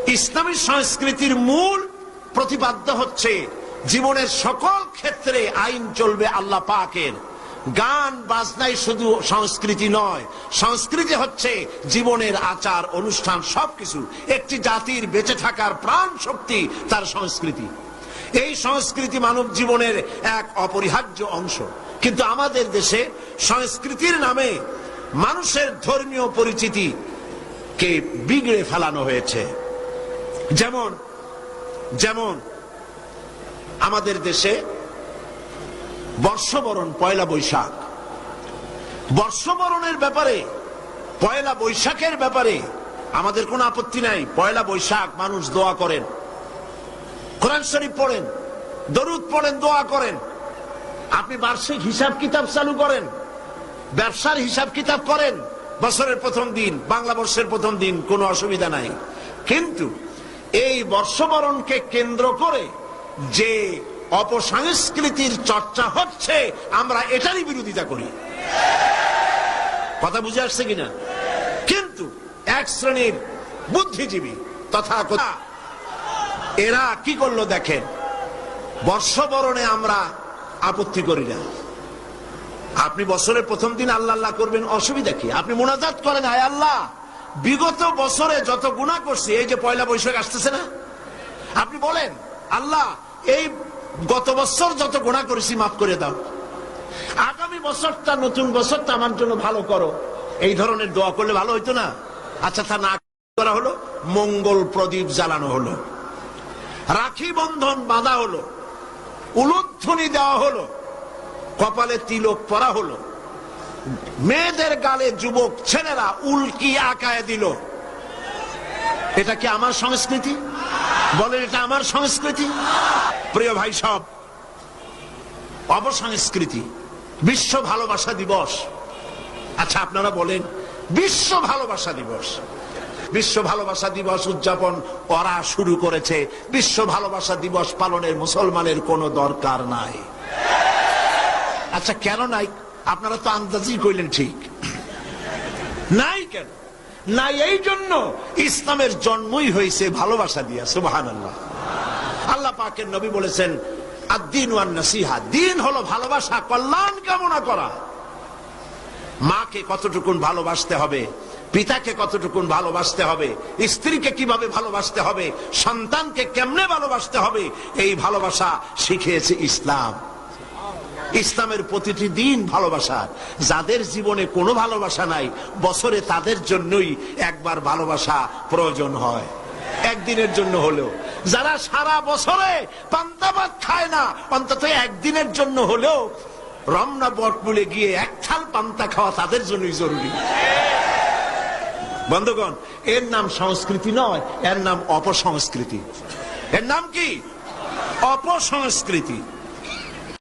ইসলামী সংস্কৃতির মূল প্রতিপাদ্য হচ্ছে জীবনের সকল ক্ষেত্রে আইন চলবে আল্লাহ পাকের। গান বাজনাই শুধু সংস্কৃতি নয়, সংস্কৃতি হচ্ছে জীবনের আচার অনুষ্ঠান, সবকিছু। একটি জাতির বেঁচে থাকার প্রাণ শক্তি তার সংস্কৃতি। এই সংস্কৃতি মানব জীবনের এক অপরিহার্য অংশ। কিন্তু আমাদের দেশে সংস্কৃতির নামে মানুষের ধর্মীয় পরিচিতি কে বিগড়ে ফেলানো হয়েছে। যেমন যেমন আমাদের দেশে বর্ষবরণ, পয়লা বৈশাখ, বর্ষবরণের ব্যাপারে, পয়লা বৈশাখের ব্যাপারে আমাদের কোনো আপত্তি নাই। পয়লা বৈশাখ মানুষ দোয়া করেন, কোরআন শরীফ পড়েন, দরুদ পড়েন, দোয়া করেন। আপনি বার্ষিক হিসাব কিতাব চালু করেন, ব্যবসার হিসাব কিতাব করেন, বছরের প্রথম দিন, বাংলা বর্ষের প্রথম দিন, কোনো অসুবিধা নাই। কিন্তু এই বর্ষবরণকে কেন্দ্র করে যে অপসংস্কৃতির চর্চা হচ্ছে, আমরা এটারই বিরোধিতা করি। কথা বুঝে আসছে কিনা? কিন্তু এক শ্রেণীর বুদ্ধিজীবী তথা এরা কি করলো দেখেন, বর্ষবরণে আমরা আপত্তি করি না। আপনি বছরের প্রথম দিন আল্লাহ আল্লাহ করবেন, অসুবিধা কি? আপনি মুনাজাত করেন, আয় আল্লাহ, বিগত বছরে যত গুনাহ করছি, এই যে পয়লা বৈশাখ আসতেছে না, আপনি বলেন আল্লাহ এই গত বছর যত গুনাহ করেছি মাফ করে দাও, আগামী বছরটা, নতুন বছরটা আমার জন্য ভালো করো। এই ধরনের দোয়া করলে ভালো হইতো না? আচ্ছা, তা না করা হলো, মঙ্গল প্রদীপ জ্বালানো হলো, রাখি বন্ধন বাঁধা হলো, উলুধ্বনি দেওয়া হলো, কপালে তিলক পরা হলো, মেয়েদের গালে যুবক ছেলেরা উল্কি আঁকায় দিল। এটা কি আমার সংস্কৃতি? বলেন, এটা আমার সংস্কৃতি? প্রিয় ভাই সব, অপসংস্কৃতি। বিশ্ব ভালোবাসা দিবস, আচ্ছা আপনারা বলেন, বিশ্ব ভালোবাসা দিবস, বিশ্ব ভালোবাসা দিবস উদযাপন ওরা শুরু করেছে। বিশ্ব ভালোবাসা দিবস পালনের মুসলমানের কোনো দরকার নাই। আচ্ছা কেন নাই? আপনারা তো আন্দাজই কইলেন, ঠিক নাই। কেন নাই? এই জন্য ইসলামের জন্মই হয়েছে ভালোবাসা দিয়া। সুবহানাল্লাহ। আল্লাহ পাকের নবী বলেছেন, আদ-দীন ওয়ান নাসিহা, দিন হলো ভালোবাসা, কল্যাণ কামনা করা। মাকে কতটুকুন ভালোবাসতে হবে, পিতাকে কতটুকুন ভালোবাসতে হবে, স্ত্রীকে কিভাবে ভালোবাসতে হবে, সন্তানকে কেমনে ভালোবাসতে হবে, এই ভালোবাসা শিখিয়েছে ইসলাম। ইসলামের প্রতিটি দিন ভালোবাসা। যাদের জীবনে কোনো ভালোবাসা নাই, বছরে তাদের জন্যই একবার ভালোবাসা প্রয়োজন হয়, একদিনের জন্য হলেও। যারা সারা বছরে পান্তা ভাত খায় না, অন্তত একদিনের জন্য হলেও রমনা বটমূলে গিয়ে এক থাল পান্তা খাওয়া তাদের জন্যই জরুরি। বন্ধুগণ, এর নাম সংস্কৃতি নয়, এর নাম অপসংস্কৃতি। এর নাম কি? অপসংস্কৃতি।